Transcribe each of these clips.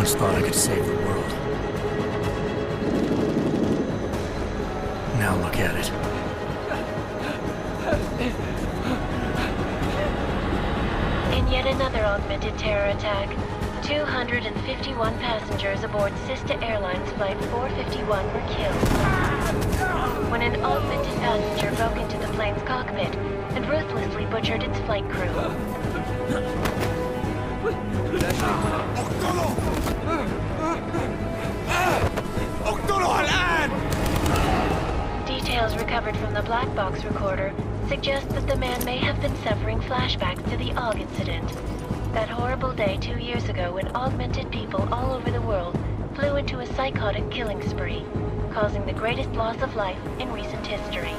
once thought I could save the world. Now look at it. In yet another augmented terror attack, 251 passengers aboard Sister Airlines Flight 451 were killed when an augmented passenger broke into the plane's cockpit and ruthlessly butchered its flight crew. Details recovered from the black box recorder suggest that the man may have been suffering flashbacks to the AUG incident. That horrible day 2 years ago when augmented people all over the world flew into a psychotic killing spree, causing the greatest loss of life in recent history.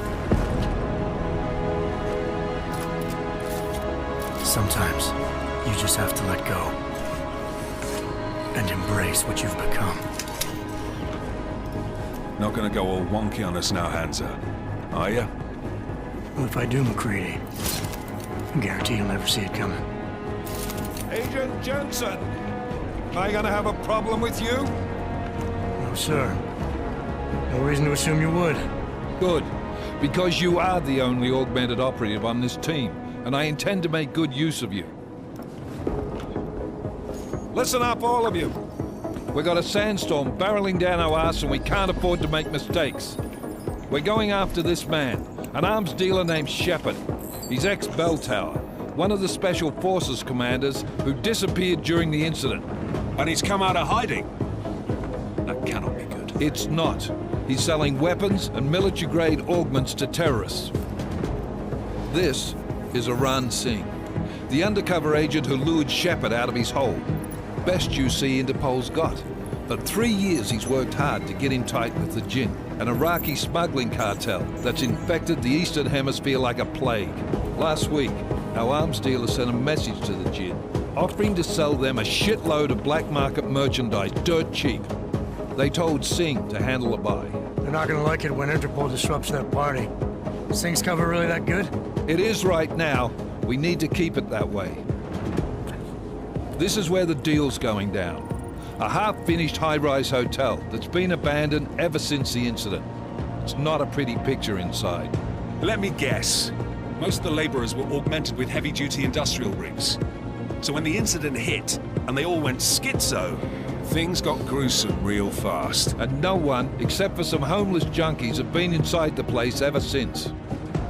Sometimes, you just have to let go. And embrace what you've become. Not gonna go all wonky on us now, Hansa, are you? Well, if I do, McCready, I guarantee you'll never see it coming. Agent Jensen! Am I gonna have a problem with you? No, sir. No reason to assume you would. Good, because you are the only augmented operative on this team, and I intend to make good use of you. Listen up, all of you. We've got a sandstorm barreling down our arse and we can't afford to make mistakes. We're going after this man, an arms dealer named Shepard. He's ex-Bell Tower, one of the Special Forces commanders who disappeared during the incident. And he's come out of hiding. That cannot be good. It's not. He's selling weapons and military-grade augments to terrorists. This is Iran Singh, the undercover agent who lured Shepard out of his hole. Best you see Interpol's got. For 3 years he's worked hard to get in tight with the Jinn, an Iraqi smuggling cartel that's infected the Eastern Hemisphere like a plague. Last week, our arms dealer sent a message to the Jinn, offering to sell them a shitload of black market merchandise dirt cheap. They told Singh to handle the buy. They're not gonna like it when Interpol disrupts that party. Is Singh's cover really that good? It is right now. We need to keep it that way. This is where the deal's going down. A half-finished high-rise hotel that's been abandoned ever since the incident. It's not a pretty picture inside. Let me guess. Most of the laborers were augmented with heavy-duty industrial rigs. So when the incident hit, and they all went schizo, things got gruesome real fast. And no one, except for some homeless junkies, have been inside the place ever since.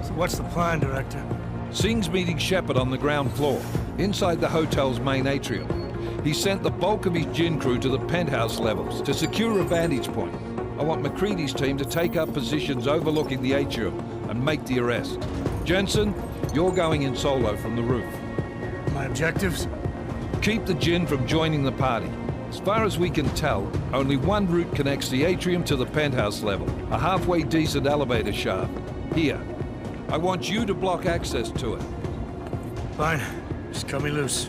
So what's the plan, Director? Singh's meeting Shepard on the ground floor, inside the hotel's main atrium. He sent the bulk of his Jinn crew to the penthouse levels to secure a vantage point. I want McCready's team to take up positions overlooking the atrium and make the arrest. Jensen, you're going in solo from the roof. My objectives? Keep the Jinn from joining the party. As far as we can tell, only one route connects the atrium to the penthouse level, a halfway decent elevator shaft. Here. I want you to block access to it. Fine. Just cut me loose.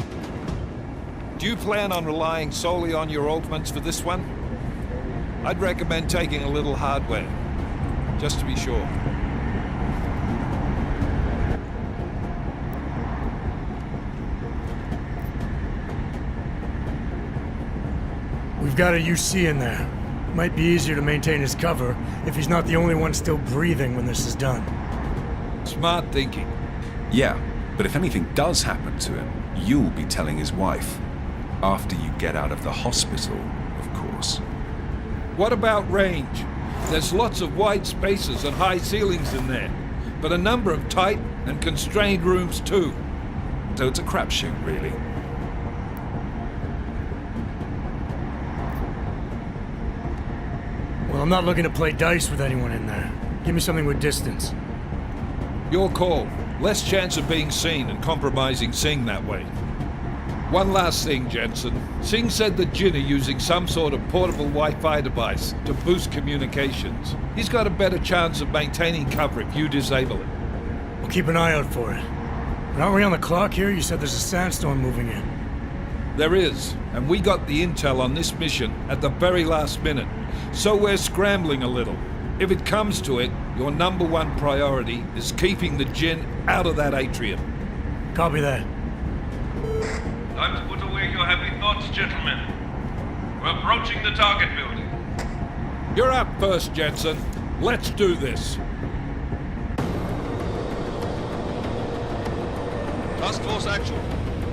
Do you plan on relying solely on your augments for this one? I'd recommend taking a little hardware, just to be sure. We've got a UC in there. Might be easier to maintain his cover if he's not the only one still breathing when this is done. Smart thinking. Yeah, but if anything does happen to him, you'll be telling his wife. After you get out of the hospital, of course. What about range? There's lots of wide spaces and high ceilings in there, but a number of tight and constrained rooms too. So it's a crapshoot, really. Well, I'm not looking to play dice with anyone in there. Give me something with distance. Your call. Less chance of being seen and compromising Singh that way. One last thing, Jensen. Singh said the Jinn are using some sort of portable Wi-Fi device to boost communications. He's got a better chance of maintaining cover if you disable it. We'll keep an eye out for it. But aren't we on the clock here? You said there's a sandstorm moving in. There is, and we got the intel on this mission at the very last minute, so we're scrambling a little. If it comes to it, your number one priority is keeping the Jinn out of that atrium. Copy that. Time to put away your heavy thoughts, gentlemen. We're approaching the target building. You're up first, Jensen. Let's do this. Task Force Actual.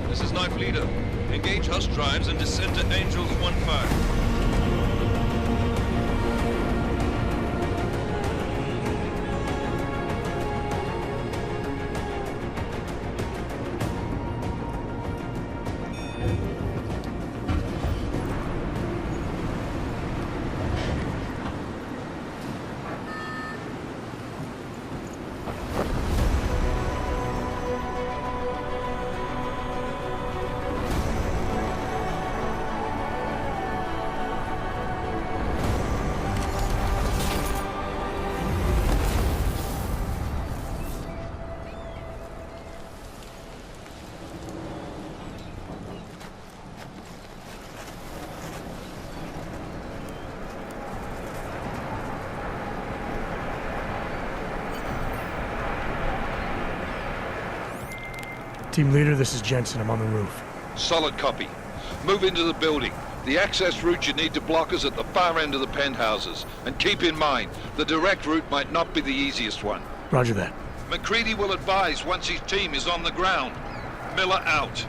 This is Knife Leader. Engage Hush drives and descend to Angels 1-5. Team leader, this is Jensen. I'm on the roof. Solid copy. Move into the building. The access route you need to block is at the far end of the penthouses. And keep in mind, the direct route might not be the easiest one. Roger that. McCready will advise once his team is on the ground. Miller out.